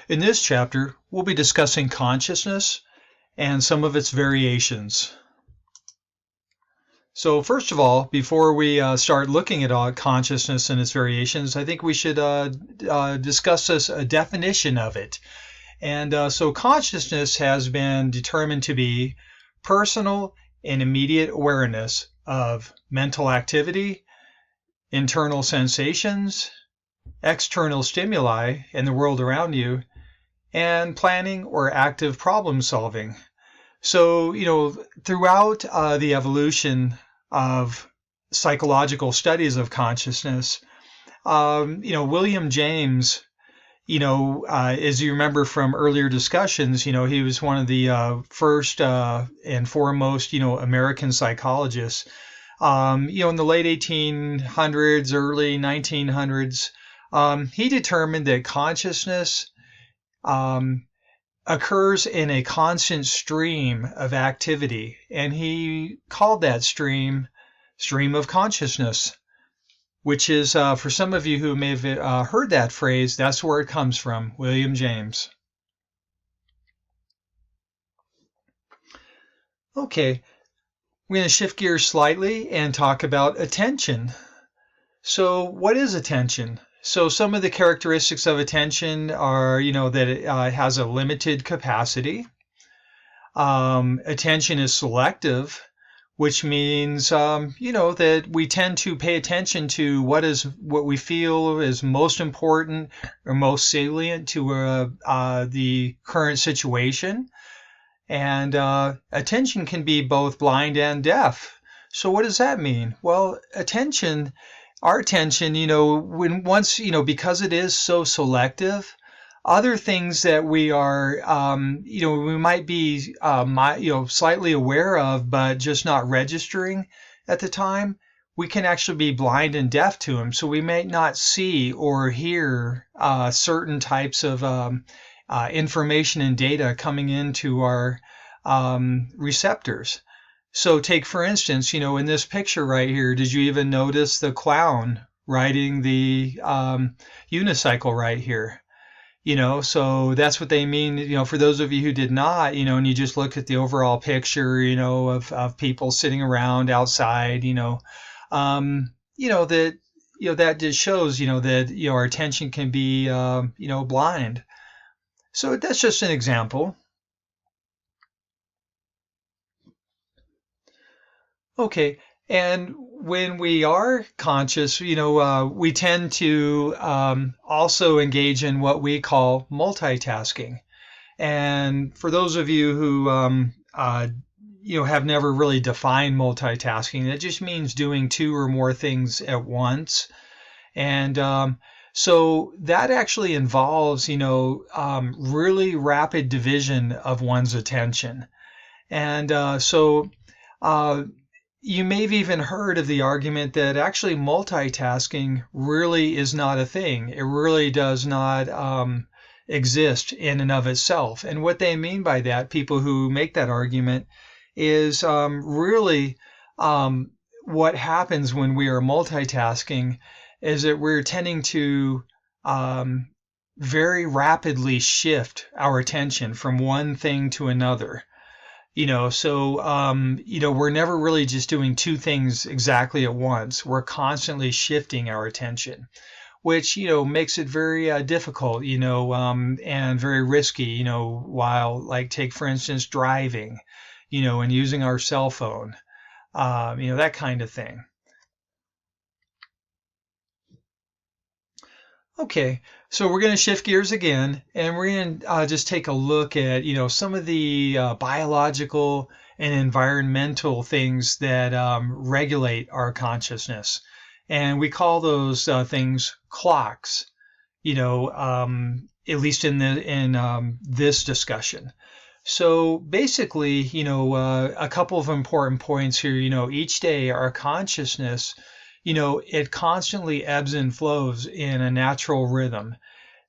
In this chapter, we'll be discussing consciousness and some of its variations. So first of all, before we start looking at consciousness and its variations, I think we should discuss a definition of it. And so consciousness has been determined to be personal and immediate awareness of mental activity, internal sensations, external stimuli in the world around you, and planning or active problem solving. So, throughout the evolution of psychological studies of consciousness, William James, as you remember from earlier discussions, he was one of the first and foremost, American psychologists. In the late 1800s, early 1900s, he determined that consciousness occurs in a constant stream of activity, and he called that stream of consciousness, which is, for some of you who may have heard that phrase, that's where it comes from, William James. Okay, we're going to shift gears slightly and talk about attention. So what is attention? So some of the characteristics of attention are, that it has a limited capacity. Attention is selective, which means, that we tend to pay attention to what we feel is most important or most salient to the current situation. And attention can be both blind and deaf. So what does that mean? Well, our attention, because it is so selective, other things that we are, we might be, slightly aware of, but just not registering at the time, we can actually be blind and deaf to them. So we may not see or hear certain types of information and data coming into our receptors. So take, for instance, in this picture right here, did you even notice the clown riding the unicycle right here? So that's what they mean, for those of you who did not, and you just look at the overall picture, of people sitting around outside, that just shows, that, our attention can be, blind. So that's just an example. Okay, and when we are conscious, we tend to also engage in what we call multitasking. And for those of you who have never really defined multitasking, that just means doing two or more things at once. And so that actually involves, really rapid division of one's attention. And so you may have even heard of the argument that actually multitasking really is not a thing. It really does not exist in and of itself. And what they mean by that, people who make that argument, is really what happens when we are multitasking is that we're tending to very rapidly shift our attention from one thing to another. We're never really just doing two things exactly at once. We're constantly shifting our attention, which, makes it very difficult, and very risky, while, like, take, for instance, driving, and using our cell phone, that kind of thing. Okay, so we're going to shift gears again, and we're going to just take a look at, some of the biological and environmental things that regulate our consciousness. And we call those things clocks, at least in this discussion. So basically, a couple of important points here, each day our consciousness, it constantly ebbs and flows in a natural rhythm,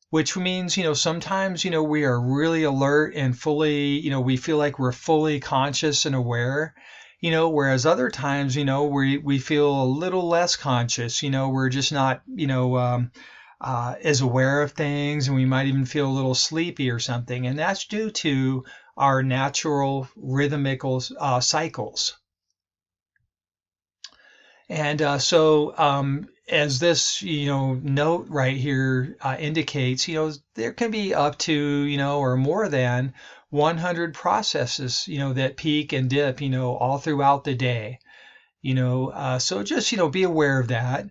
which means, sometimes, we are really alert and fully, we feel like we're fully conscious and aware, whereas other times, we feel a little less conscious, we're just not, is aware of things, and we might even feel a little sleepy or something. And that's due to our natural rhythmical cycles. And as this, note right here indicates, there can be up to, or more than 100 processes, that peak and dip, all throughout the day. So just, be aware of that.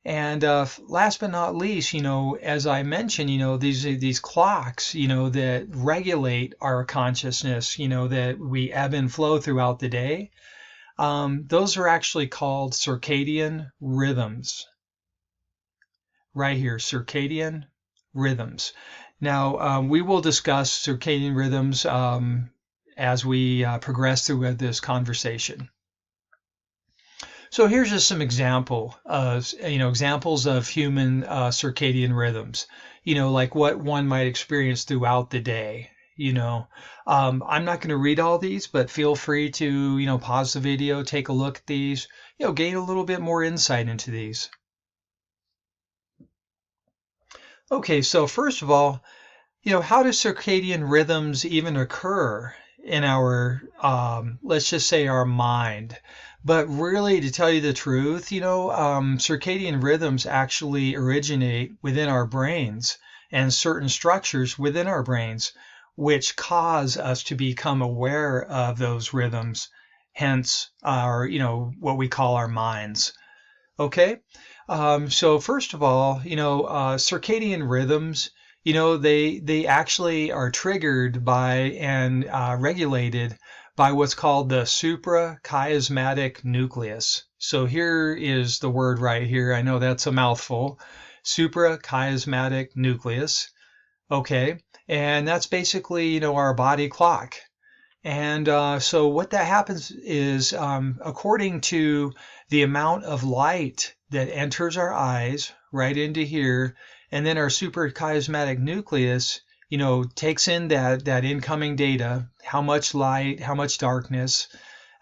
And last but not least, as I mentioned, these clocks, that regulate our consciousness, that we ebb and flow throughout the day. Those are actually called circadian rhythms. Right here, circadian rhythms. Now, we will discuss circadian rhythms as we progress through this conversation. So here's just some examples of human circadian rhythms, like what one might experience throughout the day. I'm not going to read all these, but feel free to, pause the video, take a look at these, gain a little bit more insight into these. Okay, so first of all, how do circadian rhythms even occur in our, let's just say our mind? But really, to tell you the truth, circadian rhythms actually originate within our brains and certain structures within our brains, which cause us to become aware of those rhythms, hence our, what we call our minds. Okay, so first of all, circadian rhythms, they actually are triggered by and regulated by what's called the suprachiasmatic nucleus. So here is the word right here. I know that's a mouthful. Suprachiasmatic nucleus. Okay, and that's basically, our body clock. And so what that happens is, according to the amount of light that enters our eyes right into here, and then our suprachiasmatic nucleus, takes in that incoming data, how much light, how much darkness,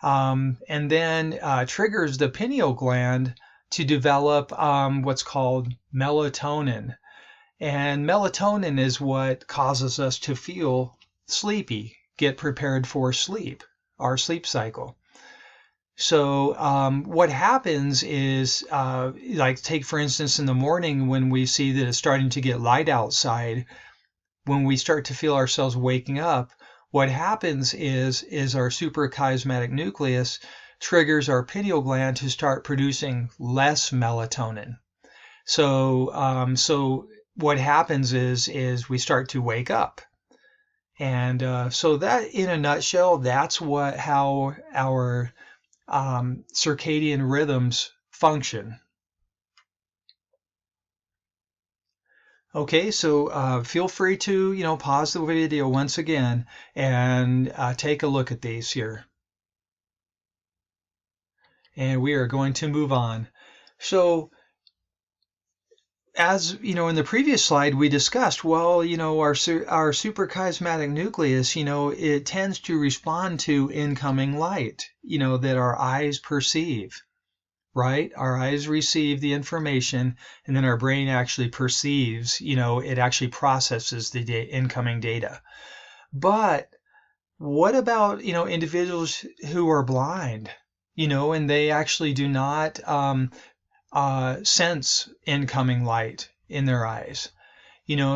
and then triggers the pineal gland to develop what's called melatonin. And melatonin is what causes us to feel sleepy, get prepared for sleep, our sleep cycle. So what happens is, like take for instance in the morning when we see that it's starting to get light outside, when we start to feel ourselves waking up, what happens is our suprachiasmatic nucleus triggers our pineal gland to start producing less melatonin. So what happens is we start to wake up. And so that, in a nutshell, that's how our circadian rhythms function. Okay, so feel free to, pause the video once again and take a look at these here. And we are going to move on. So, as in the previous slide we discussed, well, our suprachiasmatic nucleus, it tends to respond to incoming light, that our eyes perceive, right? Our eyes receive the information, and then our brain actually perceives, it actually processes the incoming data. But what about, individuals who are blind, and they actually do not sense incoming light in their eyes?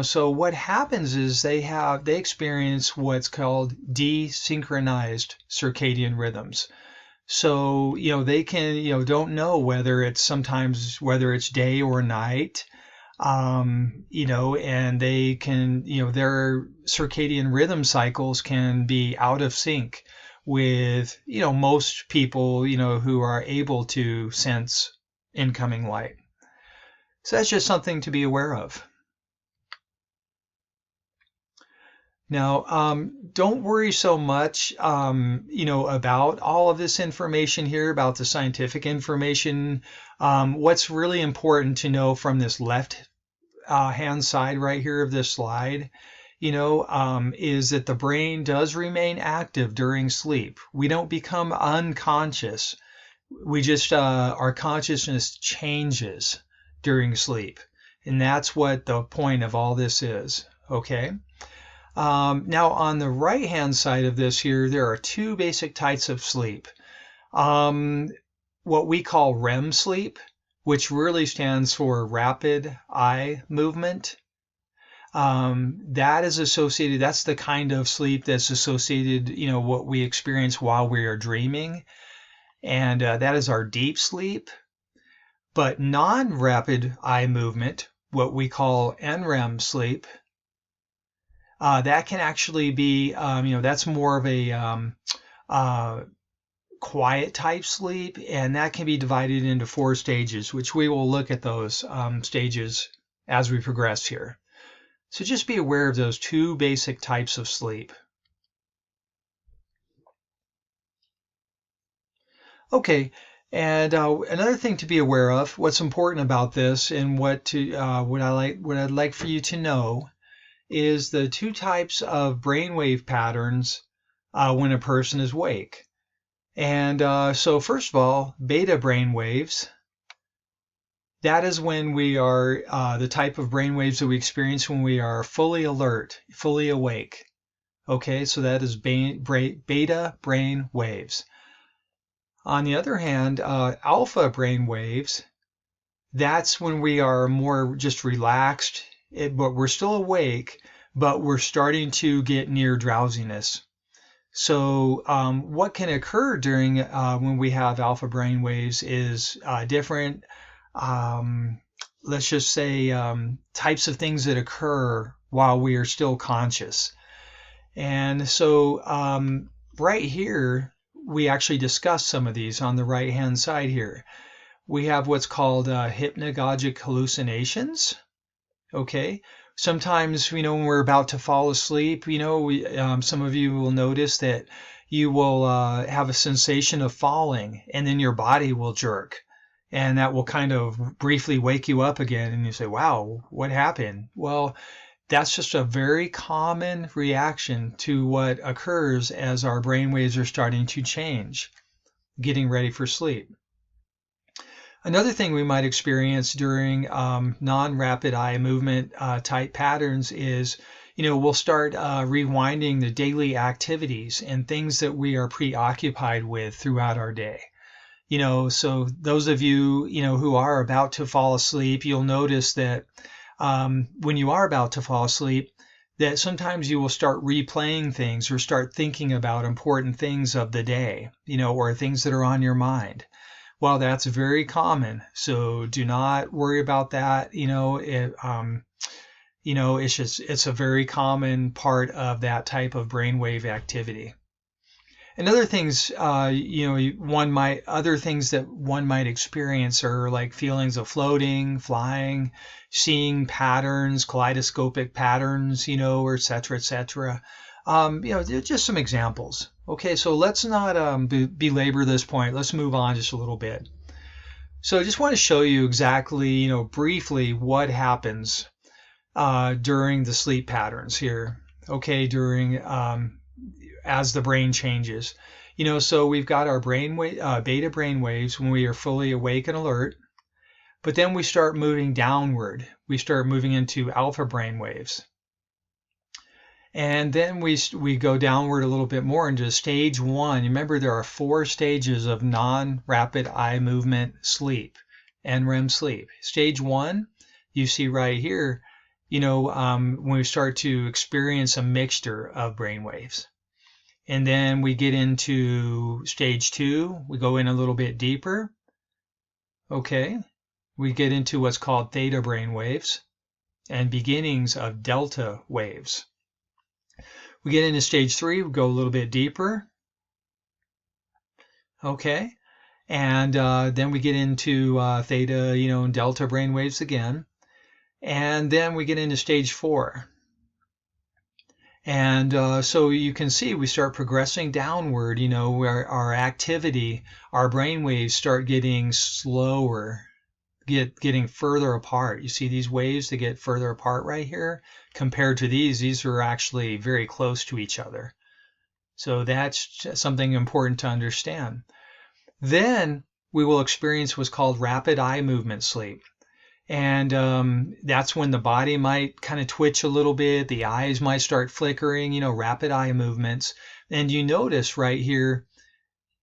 So what happens is they experience what's called desynchronized circadian rhythms. So, they can, don't know whether it's day or night, and they can, their circadian rhythm cycles can be out of sync with, most people, who are able to sense incoming light. So that's just something to be aware of. Now, don't worry so much, about all of this information here, about the scientific information. What's really important to know from this left hand side right here of this slide, is that the brain does remain active during sleep. We don't become unconscious. We just, our consciousness changes during sleep. And that's what the point of all this is. Okay. Now on the right hand side of this here, there are two basic types of sleep. What we call REM sleep, which really stands for rapid eye movement. That is associated, that's the kind of sleep that's associated, what we experience while we are dreaming. And that is our deep sleep. But non-rapid eye movement, what we call NREM sleep, that can actually be, that's more of a quiet type sleep, and that can be divided into 4 stages, which we will look at those stages as we progress here. So just be aware of those 2 basic types of sleep. Okay, and another thing to be aware of, what's important about this, and what I'd like for you to know, is the 2 types of brainwave patterns when a person is awake. And so first of all, beta brainwaves. That is when we are the type of brainwaves that we experience when we are fully alert, fully awake. Okay, so that is beta brain waves. On the other hand, alpha brain waves, that's when we are more just relaxed, but we're still awake, but we're starting to get near drowsiness. So what can occur during when we have alpha brain waves is different, let's just say, types of things that occur while we are still conscious. And so right here, we actually discuss some of these on the right-hand side here. We have what's called hypnagogic hallucinations. Okay. Sometimes, when we're about to fall asleep, some of you will notice that you will have a sensation of falling, and then your body will jerk. And that will kind of briefly wake you up again, and you say, wow, what happened? Well, that's just a very common reaction to what occurs as our brainwaves are starting to change, getting ready for sleep. Another thing we might experience during non-rapid eye movement type patterns is, we'll start rewinding the daily activities and things that we are preoccupied with throughout our day. So those of you, who are about to fall asleep, you'll notice that when you are about to fall asleep, that sometimes you will start replaying things or start thinking about important things of the day, or things that are on your mind. Well, that's very common, so do not worry about that. It's a very common part of that type of brainwave activity. And other things, other things that one might experience are like feelings of floating, flying, seeing patterns, kaleidoscopic patterns, or et cetera, et cetera. Just some examples. Okay, so let's not belabor this point. Let's move on just a little bit. So I just want to show you exactly, briefly what happens during the sleep patterns here. Okay, during as the brain changes. So we've got our beta brain waves when we are fully awake and alert, but then we start moving downward. We start moving into alpha brain waves. And then we go downward a little bit more into stage 1. Remember, there are 4 stages of non-rapid eye movement sleep, NREM sleep. Stage 1, you see right here, when we start to experience a mixture of brain waves. And then we get into stage 2. We go in a little bit deeper. Okay. We get into what's called theta brain waves and beginnings of delta waves. We get into stage 3. We go a little bit deeper. Okay. And then we get into theta, and delta brain waves again. And then we get into stage 4. And so you can see we start progressing downward, where our activity, our brain waves start getting slower, getting further apart. You see these waves that get further apart right here compared to these are actually very close to each other. So that's something important to understand. Then we will experience what's called rapid eye movement sleep. And that's when the body might kind of twitch a little bit. The eyes might start flickering, rapid eye movements. And you notice right here,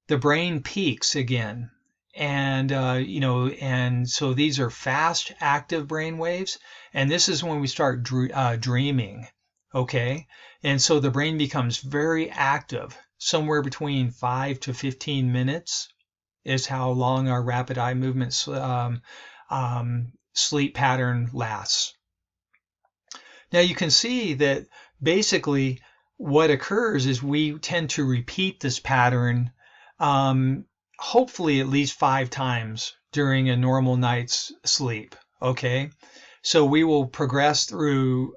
the brain peaks again. And, and so these are fast, active brain waves. And this is when we start dreaming. Okay. And so the brain becomes very active, somewhere between 5 to 15 minutes is how long our rapid eye movements sleep pattern lasts. Now you can see that basically what occurs is we tend to repeat this pattern hopefully at least 5 times during a normal night's sleep. Okay, so we will progress through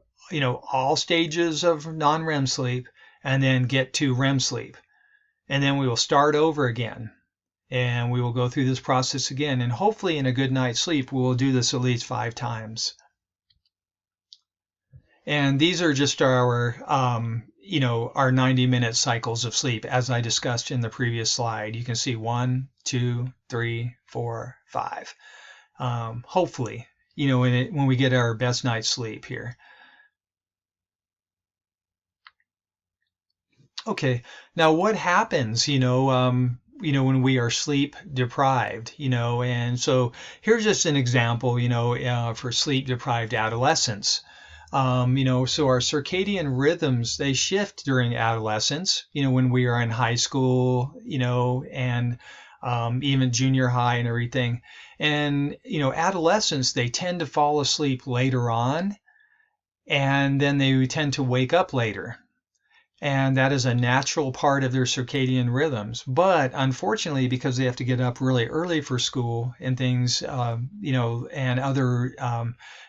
all stages of non-REM sleep and then get to REM sleep, and then we will start over again. And we will go through this process again. And hopefully in a good night's sleep, we will do this at least 5 times. And these are just our 90-minute cycles of sleep, as I discussed in the previous slide. You can see 1, 2, 3, 4, 5. Hopefully, when we get our best night's sleep here. Okay, now what happens, when we are sleep deprived, and so here's just an example, for sleep deprived adolescents. So our circadian rhythms, they shift during adolescence, when we are in high school, and even junior high and everything. And, adolescents, they tend to fall asleep later on, and then they tend to wake up later. And that is a natural part of their circadian rhythms. But unfortunately, because they have to get up really early for school and things, and other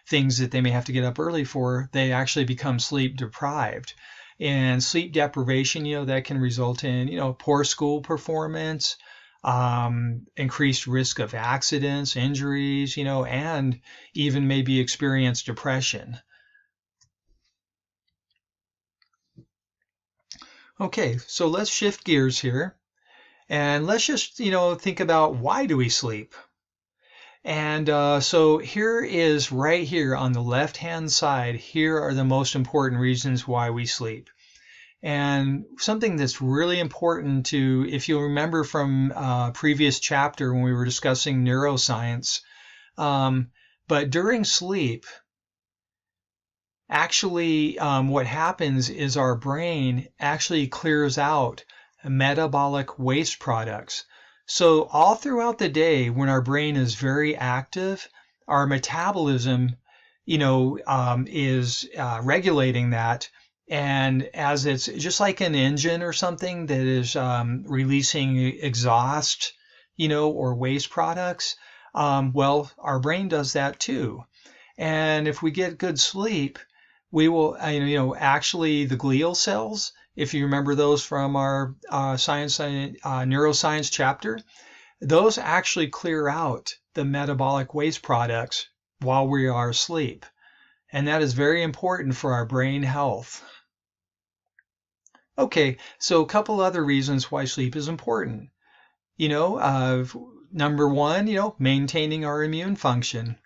things that they may have to get up early for, they actually become sleep deprived. And sleep deprivation, that can result in, poor school performance, increased risk of accidents, injuries, and even maybe experience depression. Okay, so let's shift gears here and let's just, think about why do we sleep? And so here is right here on the left-hand side, here are the most important reasons why we sleep. And something that's really important to, if you'll remember from a previous chapter when we were discussing neuroscience, but during sleep, actually, what happens is our brain actually clears out metabolic waste products. So all throughout the day, when our brain is very active, our metabolism, is regulating that. And as it's just like an engine or something that is releasing exhaust, or waste products, well, our brain does that too. And if we get good sleep, we will, actually the glial cells, if you remember those from our neuroscience chapter, those actually clear out the metabolic waste products while we are asleep. And that is very important for our brain health. Okay, so a couple other reasons why sleep is important. Number one, maintaining our immune function.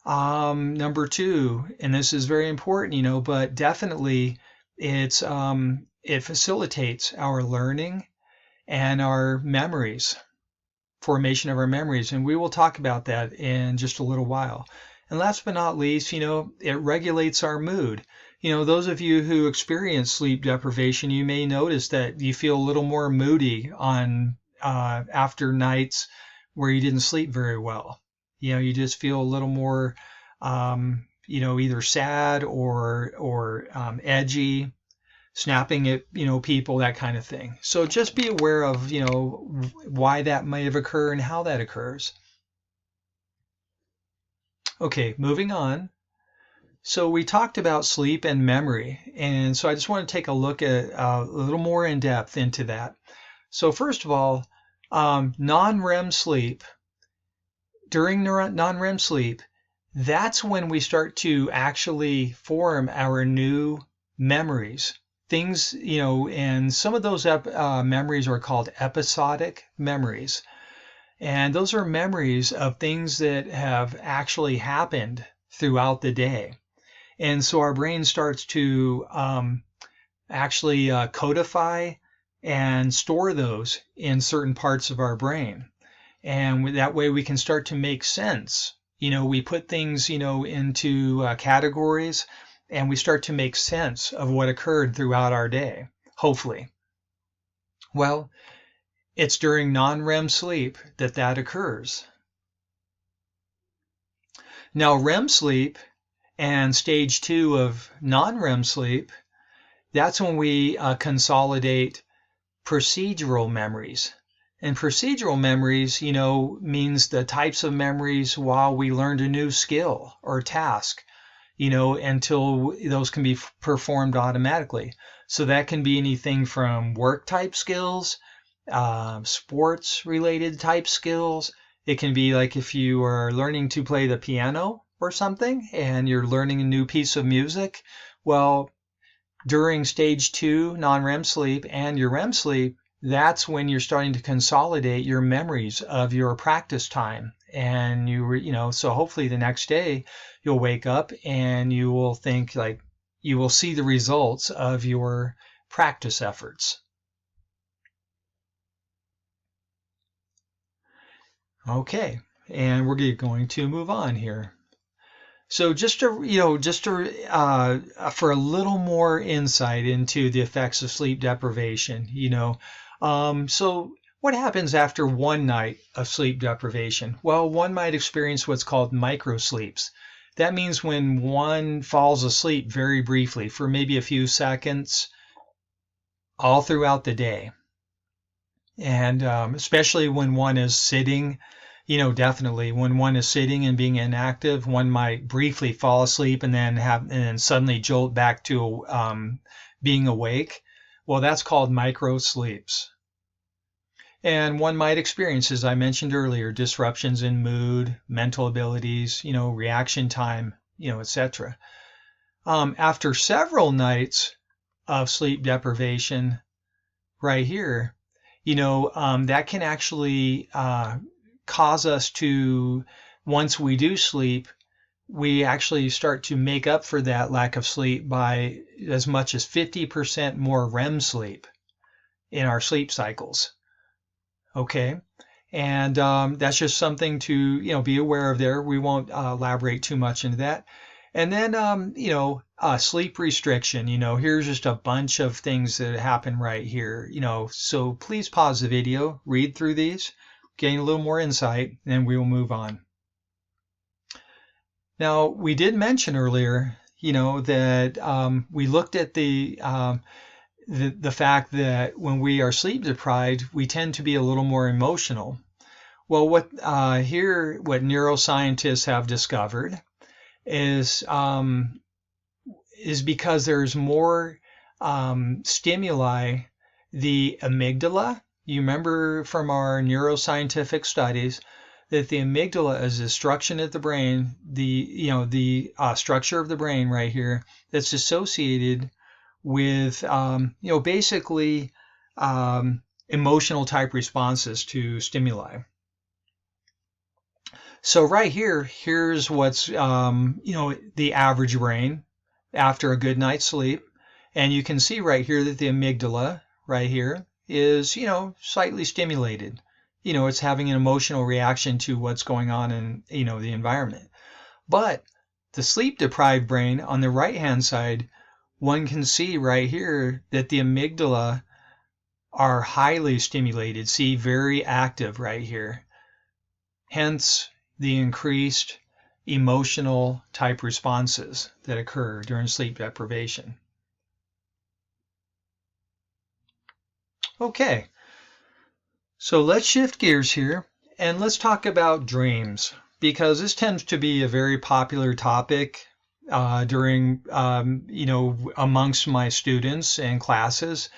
Number two, and this is very important, but definitely it facilitates our learning and our memories, formation of our memories. And we will talk about that in just a little while. And last but not least, it regulates our mood. Those of you who experience sleep deprivation, you may notice that you feel a little more moody on after nights where you didn't sleep very well. You just feel a little more, either sad or edgy, snapping at, people, that kind of thing. So just be aware of, why that may have occurred and how that occurs. Okay, moving on. So we talked about sleep and memory, and so I just want to take a look at a little more in depth into that. So first of all, non-REM sleep. During non-REM sleep, that's when we start to actually form our new memories. Things, and some of those memories are called episodic memories. And those are memories of things that have actually happened throughout the day. And so our brain starts to actually codify and store those in certain parts of our brain. And that way we can start to make sense. We put things, into categories, and we start to make sense of what occurred throughout our day, hopefully. Well, it's during non-REM sleep that occurs. Now, REM sleep and stage 2 of non-REM sleep, that's when we consolidate procedural memories. And procedural memories, means the types of memories while we learned a new skill or task, until those can be performed automatically. So that can be anything from work type skills, sports related type skills. It can be like if you are learning to play the piano or something and you're learning a new piece of music. Well, during stage 2 non-REM sleep and your REM sleep, that's when you're starting to consolidate your memories of your practice time. And so hopefully the next day you'll wake up and you will think like you will see the results of your practice efforts. Okay, and we're going to move on here. So for a little more insight into the effects of sleep deprivation, so what happens after one night of sleep deprivation? Well, one might experience what's called microsleeps. That means when one falls asleep very briefly for maybe a few seconds all throughout the day. And especially when one is sitting, definitely when one is sitting and being inactive, one might briefly fall asleep and then suddenly jolt back to being awake. Well, that's called micro sleeps. And one might experience, as I mentioned earlier, disruptions in mood, mental abilities, reaction time, etc. After several nights of sleep deprivation, right here, that can actually cause us to, once we do sleep, we actually start to make up for that lack of sleep by as much as 50% more REM sleep in our sleep cycles. Okay. And that's just something to, be aware of there. We won't elaborate too much into that. And then, sleep restriction, here's just a bunch of things that happen right here, so please pause the video, read through these, gain a little more insight, and we will move on. Now, we did mention earlier, that we looked at the fact that when we are sleep deprived, we tend to be a little more emotional. Well, what neuroscientists have discovered is because there's more stimuli. The amygdala, you remember from our neuroscientific studies that the amygdala is a structure of the brain, the structure of the brain right here that's associated with basically emotional type responses to stimuli. So right here's what's the average brain after a good night's sleep, and you can see right here that the amygdala right here is slightly stimulated. It's having an emotional reaction to what's going on in the environment. But the sleep deprived brain on the right hand side, one can see right here that the amygdala are highly stimulated, see, very active right here. Hence the increased emotional type responses that occur during sleep deprivation. Okay, so let's shift gears here and let's talk about dreams, because this tends to be a very popular topic during, amongst my students and classes,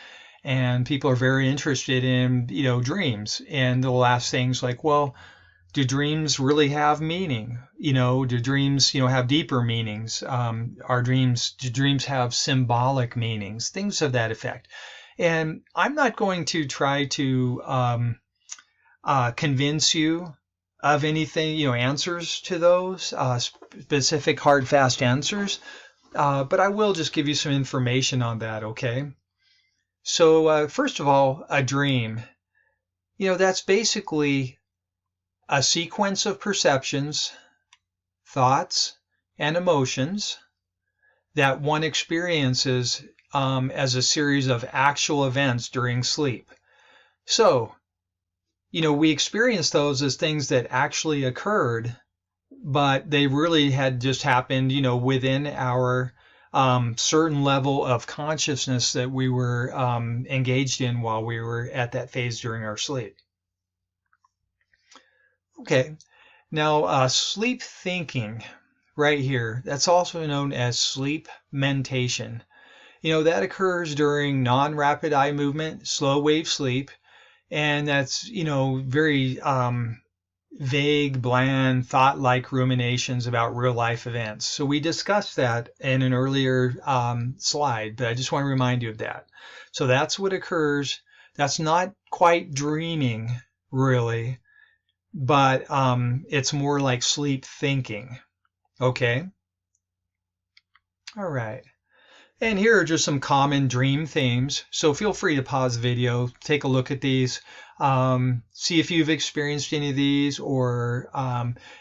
and people are very interested in, dreams, and they'll ask things like, well, do dreams really have meaning? Do dreams, have deeper meanings? Do dreams have symbolic meanings? Things of that effect. And I'm not going to try to convince you of anything, answers to those specific hard, fast answers. But I will just give you some information on that, okay? So first of all, a dream. That's basically a sequence of perceptions, thoughts, and emotions that one experiences as a series of actual events during sleep. So, we experience those as things that actually occurred, but they really had just happened, within our certain level of consciousness that we were engaged in while we were at that phase during our sleep. Okay, now sleep thinking right here, that's also known as sleep mentation. That occurs during non-rapid eye movement, slow wave sleep, and that's, very vague, bland, thought-like ruminations about real-life events. So we discussed that in an earlier slide, but I just want to remind you of that. So that's what occurs. That's not quite dreaming, really, but it's more like sleep thinking. Okay? All right. And here are just some common dream themes. So feel free to pause the video, take a look at these, see if you've experienced any of these, or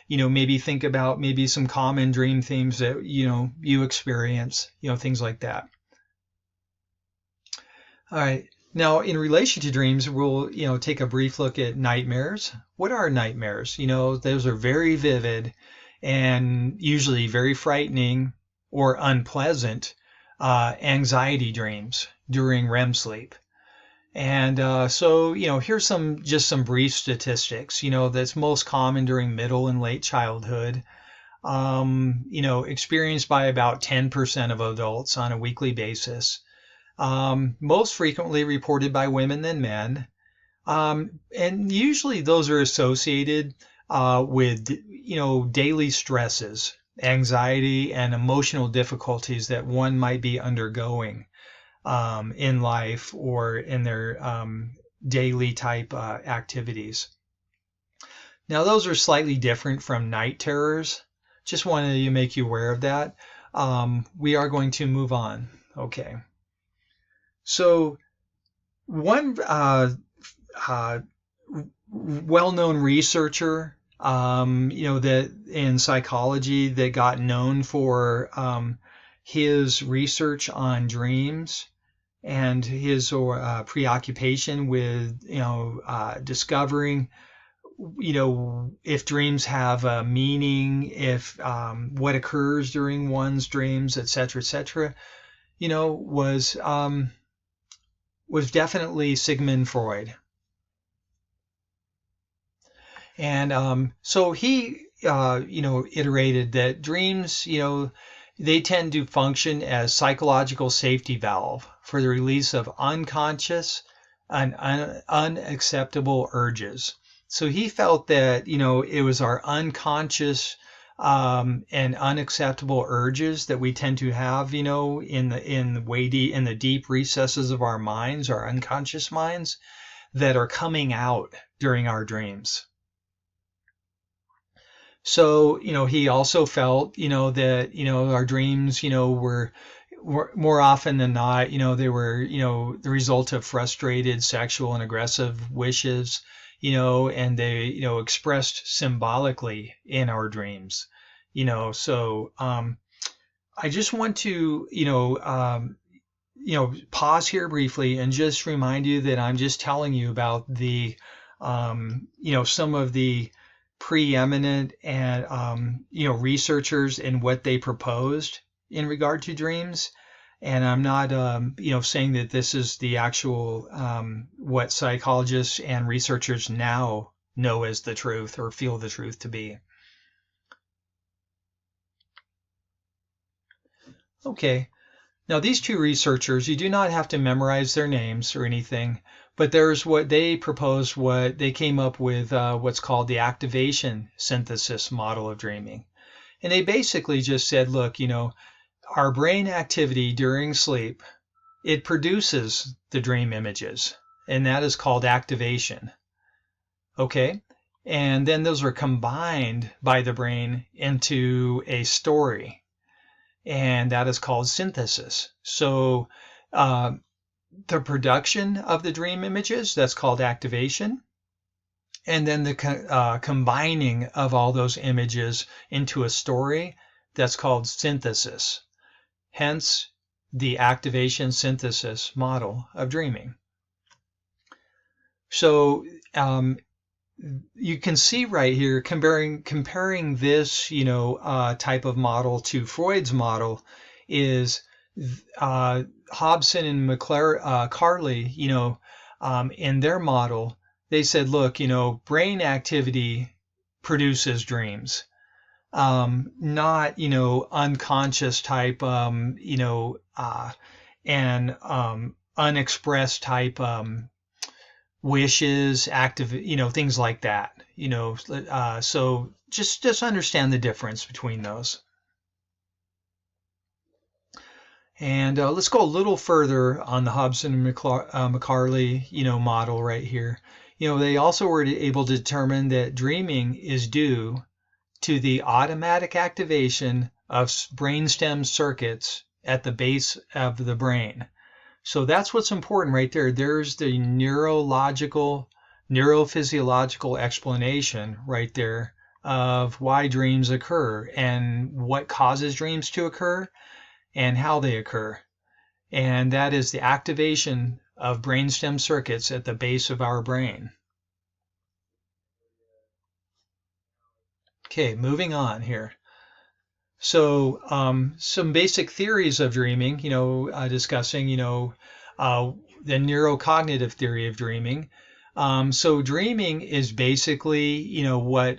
maybe think about maybe some common dream themes that you experience, things like that. All right. Now, in relation to dreams, we'll take a brief look at nightmares. What are nightmares? Those are very vivid and usually very frightening or unpleasant anxiety dreams during REM sleep. And so, here's just some brief statistics, that's most common during middle and late childhood, experienced by about 10% of adults on a weekly basis, most frequently reported by women than men. And usually those are associated with, daily stresses, anxiety, and emotional difficulties that one might be undergoing in life or in their daily type activities. Now, those are slightly different from night terrors. Just wanted to make you aware of that. We are going to move on. Okay. So one well-known researcher, that in psychology that got known for his research on dreams and his preoccupation with, discovering, if dreams have a meaning, if what occurs during one's dreams, et cetera, was definitely Sigmund Freud. And so he, iterated that dreams, they tend to function as psychological safety valve for the release of unconscious and unacceptable urges. So he felt that, it was our unconscious and unacceptable urges that we tend to have, in the deep recesses of our minds, our unconscious minds, that are coming out during our dreams. So, he also felt, that, our dreams, were more often than not, they were, the result of frustrated sexual and aggressive wishes, and they, expressed symbolically in our dreams, so I just want to, pause here briefly and just remind you that I'm just telling you about the, some of the preeminent and researchers and what they proposed in regard to dreams, and I'm not saying that this is the actual what psychologists and researchers now know as the truth or feel the truth to be. Okay, now these two researchers, you do not have to memorize their names or anything, but there's what they proposed, what they came up with, what's called the activation synthesis model of dreaming. And they basically just said, look, our brain activity during sleep, it produces the dream images, and that is called activation. Okay. And then those are combined by the brain into a story, and that is called synthesis. So uh, the production of the dream images, that's called activation. And then the combining of all those images into a story, that's called synthesis. Hence the activation synthesis model of dreaming. So you can see right here, comparing this, type of model to Freud's model, is Hobson and McCarley, in their model, they said, look, brain activity produces dreams, not, unconscious type, and unexpressed type wishes, active, things like that. So just understand the difference between those. And let's go a little further on the Hobson and McCarley, model right here. They also were able to determine that dreaming is due to the automatic activation of brainstem circuits at the base of the brain. So that's what's important right there. There's the neurophysiological explanation right there of why dreams occur and what causes dreams to occur and how they occur. And that is the activation of brainstem circuits at the base of our brain. Okay, moving on here. So some basic theories of dreaming, discussing, the neurocognitive theory of dreaming. So dreaming is basically, what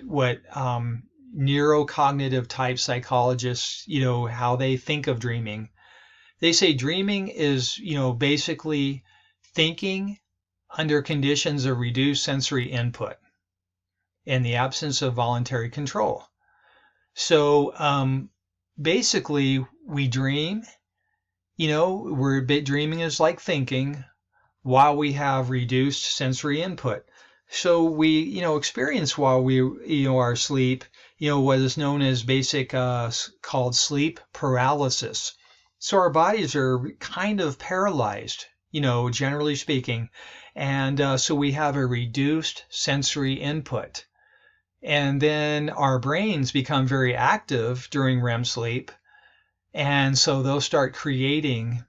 neurocognitive type psychologists, how they think of dreaming. They say dreaming is, basically thinking under conditions of reduced sensory input in the absence of voluntary control. So basically, we dream, dreaming is like thinking while we have reduced sensory input. So we, experience while we, are asleep, what is known as called sleep paralysis. So our bodies are kind of paralyzed, generally speaking. And so we have a reduced sensory input. And then our brains become very active during REM sleep. And so they'll start creating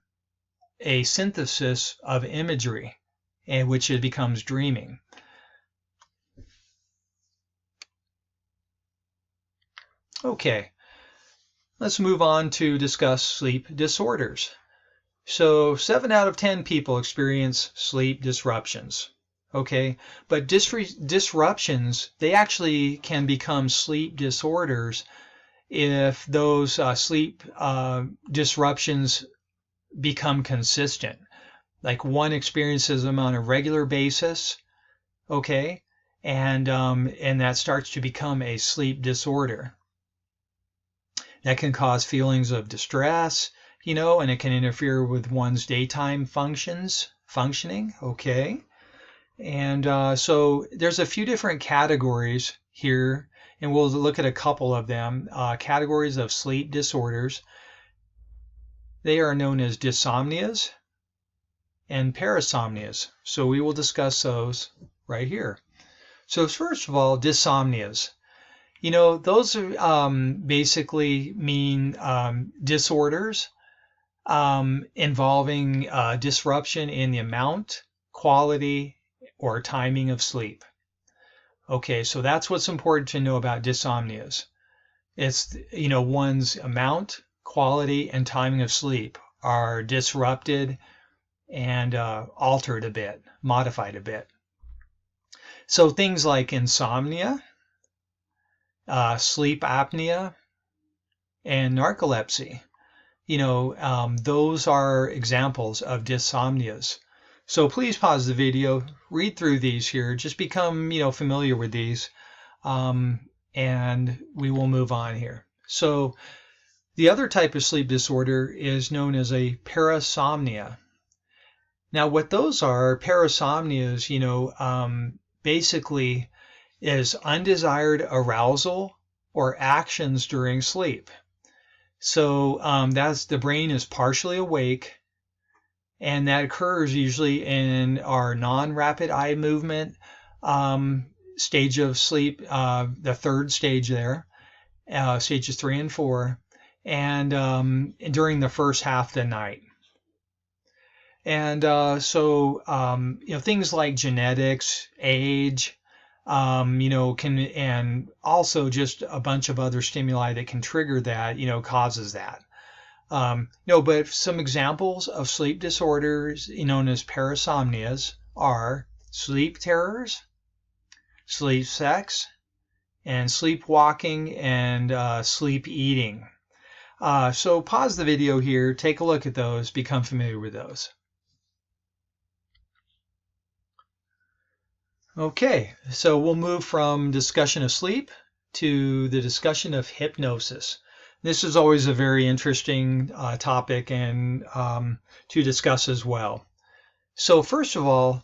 a synthesis of imagery, in which it becomes dreaming. Okay, let's move on to discuss sleep disorders. So 7 out of 10 people experience sleep disruptions. Okay, but disruptions, they actually can become sleep disorders if those sleep disruptions become consistent. Like one experiences them on a regular basis, okay, and that starts to become a sleep disorder. That can cause feelings of distress, and it can interfere with one's daytime functioning, okay. And so there's a few different categories here, and we'll look at a couple of them. Categories of sleep disorders. They are known as dysomnias and parasomnias. So we will discuss those right here. So first of all, dysomnias. Those are, basically mean disorders involving disruption in the amount, quality, or timing of sleep. Okay, so that's what's important to know about dysomnias. It's, one's amount, quality, and timing of sleep are disrupted and altered a bit, modified a bit. So things like insomnia, sleep apnea, and narcolepsy, those are examples of dysomnias. So please pause the video, read through these here, just become, familiar with these, and we will move on here. So the other type of sleep disorder is known as a parasomnia. Now what those are, parasomnias, basically is undesired arousal or actions during sleep. So that's the brain is partially awake, and that occurs usually in our non-rapid eye movement stage of sleep, the third stage there, stages 3 and 4, and during the first half of the night. And things like genetics, age, and also just a bunch of other stimuli that can trigger that, causes that. But some examples of sleep disorders known as parasomnias are sleep terrors, sleep sex, and sleepwalking and sleep eating. So pause the video here, take a look at those, become familiar with those. Okay, so we'll move from discussion of sleep to the discussion of hypnosis. This is always a very interesting topic and to discuss as well. So first of all,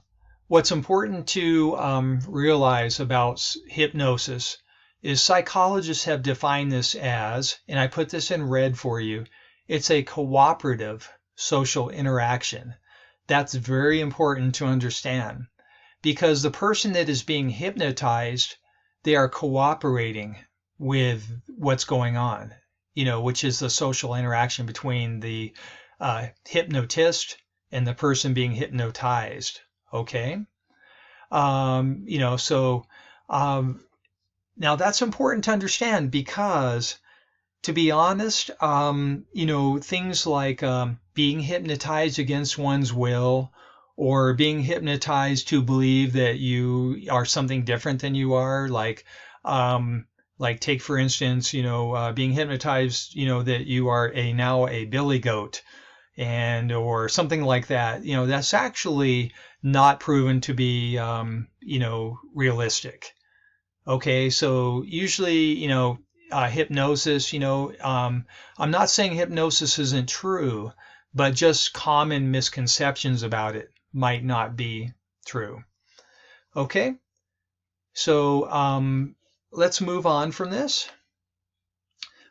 what's important to realize about hypnosis is psychologists have defined this as, and I put this in red for you, it's a cooperative social interaction. That's very important to understand, because the person that is being hypnotized, they are cooperating with what's going on, which is the social interaction between the hypnotist and the person being hypnotized. Okay. Now that's important to understand because, to be honest, things like being hypnotized against one's will, or being hypnotized to believe that you are something different than you are, like take for instance, being hypnotized, that you are now a billy goat, or something like that. That's actually not proven to be realistic. Okay, so usually, hypnosis, I'm not saying hypnosis isn't true, but just common misconceptions about it might not be true. Okay, so let's move on from this.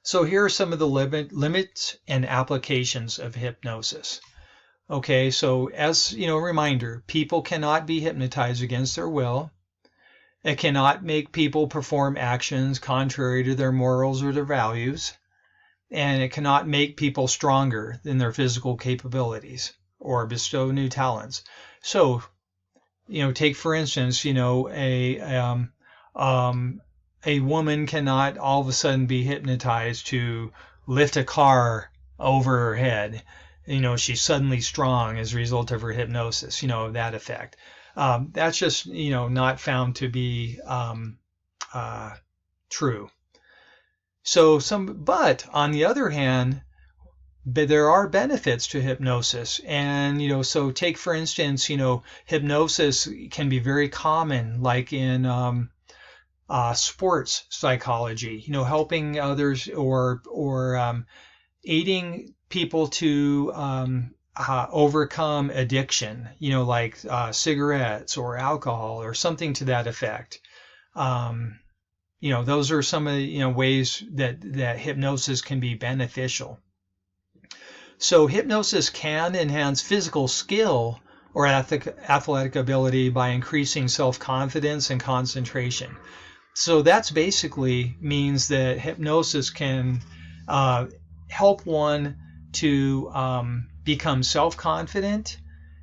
So here are some of the limits and applications of hypnosis. Okay, so as a reminder, people cannot be hypnotized against their will. It cannot make people perform actions contrary to their morals or their values. And it cannot make people stronger than their physical capabilities or bestow new talents. So, take for instance, a woman cannot all of a sudden be hypnotized to lift a car over her head. She's suddenly strong as a result of her hypnosis, that effect. That's just, not found to be true. But on the other hand, there are benefits to hypnosis. And, so take for instance, hypnosis can be very common, like in sports psychology, helping others or aiding people to overcome addiction, like cigarettes or alcohol or something to that effect. Those are some of the ways that hypnosis can be beneficial. So hypnosis can enhance physical skill or athletic ability by increasing self-confidence and concentration. So that's basically means that hypnosis can help one to become self-confident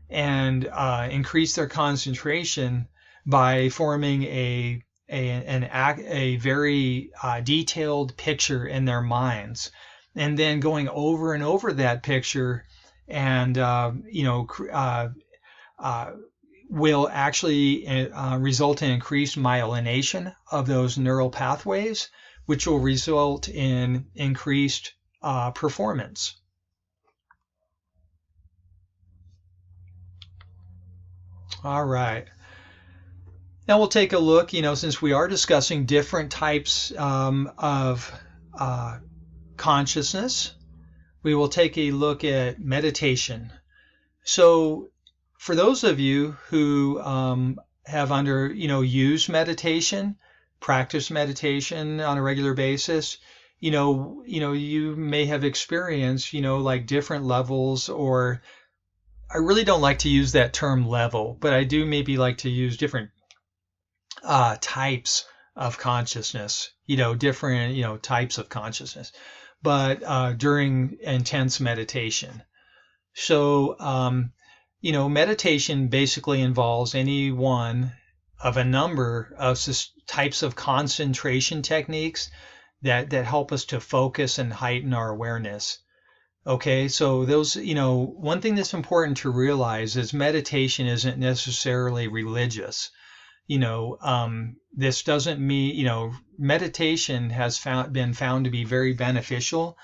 and increase their concentration by forming a very detailed picture in their minds, and then going over and over that picture, and will actually result in increased myelination of those neural pathways, which will result in increased performance. All right. Now we'll take a look, since we are discussing different types of consciousness, we will take a look at meditation. So for those of you who have used meditation, practice meditation on a regular basis, you may have experienced, like different levels, or I really don't like to use that term level, but I do maybe like to use different types of consciousness, different, types of consciousness, but during intense meditation. So, meditation basically involves any one of a number of types of concentration techniques that help us to focus and heighten our awareness. Okay, so those, one thing that's important to realize is meditation isn't necessarily religious. This doesn't mean, meditation has been found to be very beneficial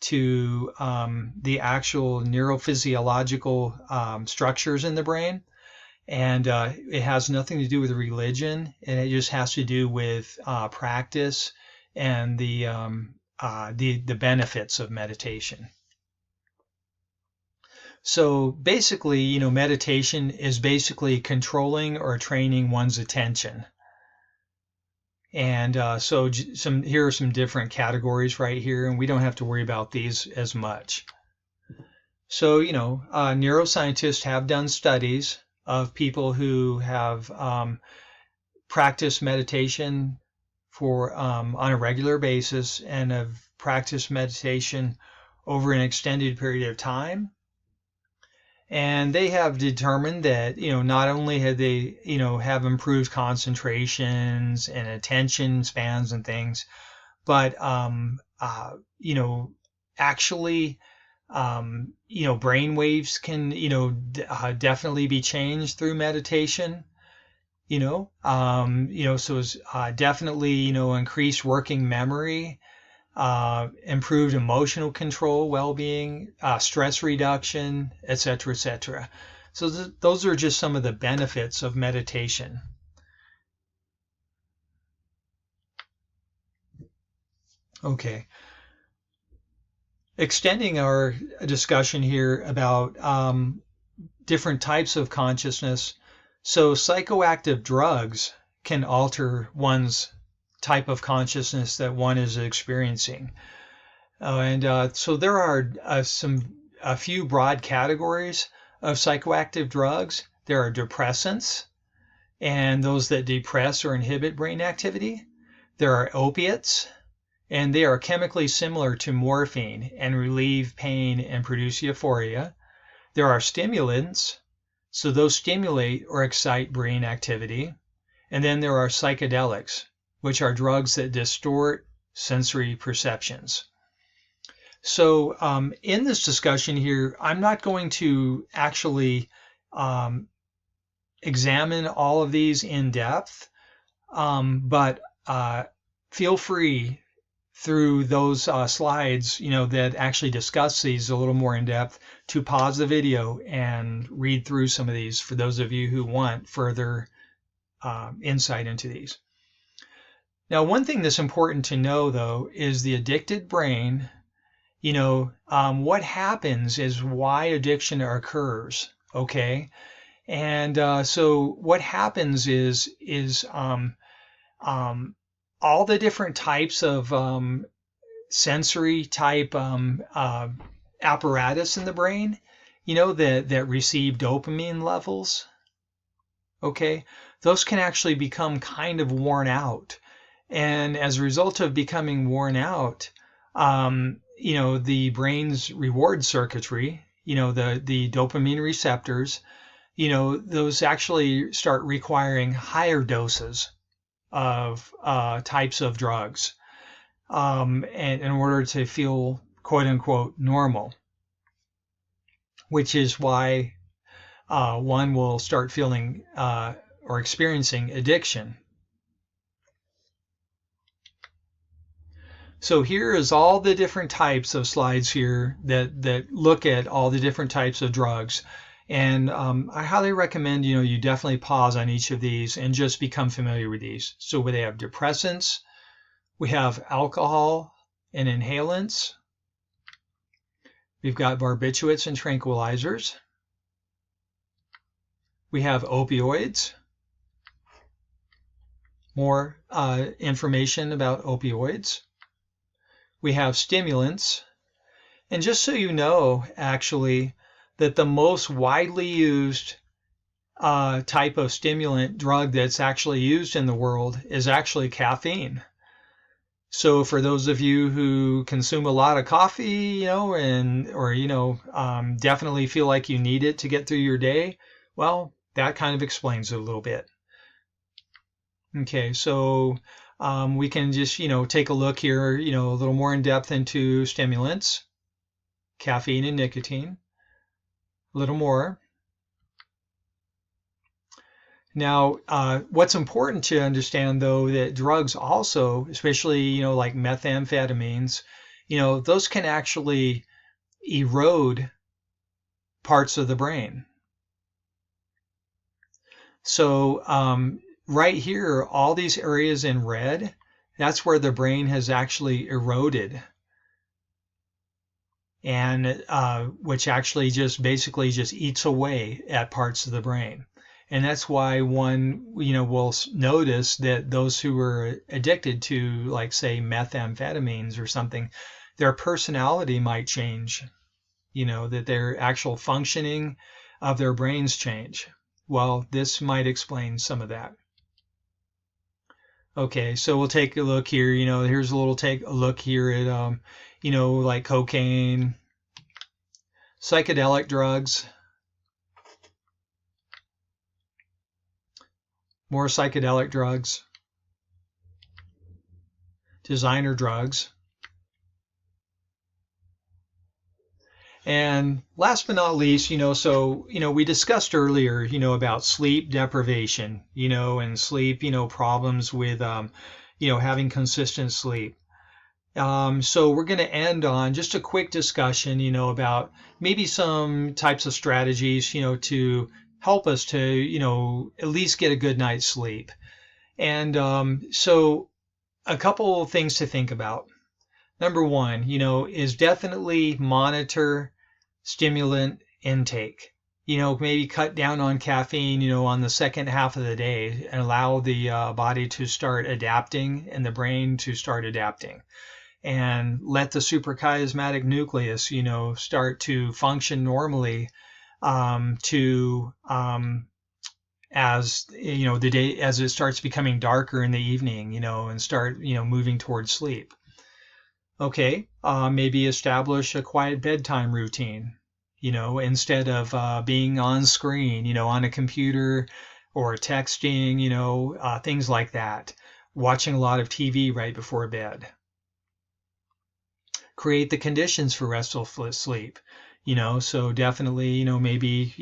to the actual neurophysiological structures in the brain. And it has nothing to do with religion, and it just has to do with practice and the benefits of meditation. So basically, meditation is basically controlling or training one's attention. And so here are some different categories right here, and we don't have to worry about these as much. So, neuroscientists have done studies of people who have practiced meditation on a regular basis and have practiced meditation over an extended period of time. And they have determined that, not only have they, have improved concentrations and attention spans and things, but, actually, brain waves can, definitely be changed through meditation, so it's definitely, increased working memory, improved emotional control, well-being, stress reduction, etc., etc. So those are just some of the benefits of meditation. Okay. Extending our discussion here about different types of consciousness. So psychoactive drugs can alter one's type of consciousness that one is experiencing. So there are a few broad categories of psychoactive drugs. There are depressants, and those that depress or inhibit brain activity. There are opiates, and they are chemically similar to morphine and relieve pain and produce euphoria. There are stimulants, so those stimulate or excite brain activity. And then there are psychedelics, which are drugs that distort sensory perceptions. So in this discussion here, I'm not going to actually examine all of these in depth, but feel free through those slides, that actually discuss these a little more in depth, to pause the video and read through some of these for those of you who want further insight into these. Now, one thing that's important to know, though, is the addicted brain. What happens is why addiction occurs. Okay, and so what happens is all the different types of sensory type apparatus in the brain, that receive dopamine levels. Okay, those can actually become kind of worn out. And as a result of becoming worn out, the brain's reward circuitry, the dopamine receptors, those actually start requiring higher doses of types of drugs, and in order to feel quote unquote normal, which is why one will start feeling or experiencing addiction. So here is all the different types of slides here that look at all the different types of drugs. And I highly recommend, you definitely pause on each of these and just become familiar with these. So they have depressants, we have alcohol and inhalants, we've got barbiturates and tranquilizers, we have opioids, more information about opioids. We have stimulants. And just so you know, actually, that the most widely used type of stimulant drug that's actually used in the world is actually caffeine. So for those of you who consume a lot of coffee, definitely feel like you need it to get through your day, well, that kind of explains it a little bit. Okay, so we can just, take a look here, a little more in depth into stimulants, caffeine and nicotine, a little more. Now, what's important to understand, though, that drugs also, especially, like methamphetamines, those can actually erode parts of the brain. So right here, all these areas in red, that's where the brain has actually eroded. And which actually just basically just eats away at parts of the brain. And that's why one, will notice that those who are addicted to, like, say, methamphetamines or something, their personality might change, that their actual functioning of their brains change. Well, this might explain some of that. Okay, so we'll take a look here. Here's take a look here at, like cocaine, psychedelic drugs, more psychedelic drugs, designer drugs. And last but not least, we discussed earlier, about sleep deprivation, and sleep, problems with, having consistent sleep. So we're going to end on just a quick discussion, about maybe some types of strategies, to help us to, at least get a good night's sleep. And so a couple of things to think about. Number one, is definitely monitor stimulant intake. Maybe cut down on caffeine, on the second half of the day and allow the body to start adapting and the brain to start adapting. And let the suprachiasmatic nucleus, start to function normally as the day, as it starts becoming darker in the evening, and start moving towards sleep. Okay, maybe establish a quiet bedtime routine, instead of being on screen, on a computer or texting, things like that. Watching a lot of TV right before bed. Create the conditions for restful sleep. So definitely, maybe,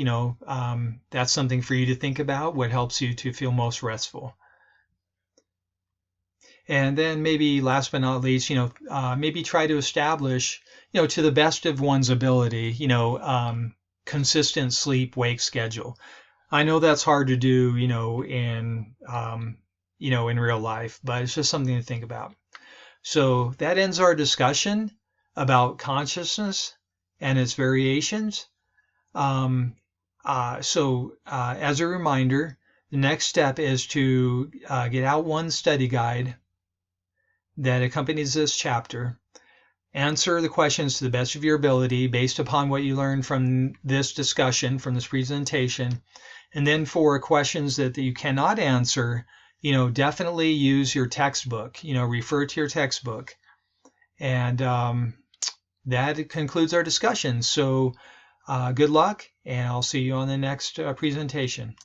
that's something for you to think about, what helps you to feel most restful. And then maybe last but not least, maybe try to establish, to the best of one's ability, consistent sleep-wake schedule. I know that's hard to do, in real life, but it's just something to think about. So that ends our discussion about consciousness and its variations. As a reminder, the next step is to get out one study guide that accompanies this chapter. Answer the questions to the best of your ability based upon what you learned from this discussion, from this presentation. And then for questions that you cannot answer, definitely use your textbook, refer to your textbook. And that concludes our discussion. So good luck, and I'll see you on the next presentation.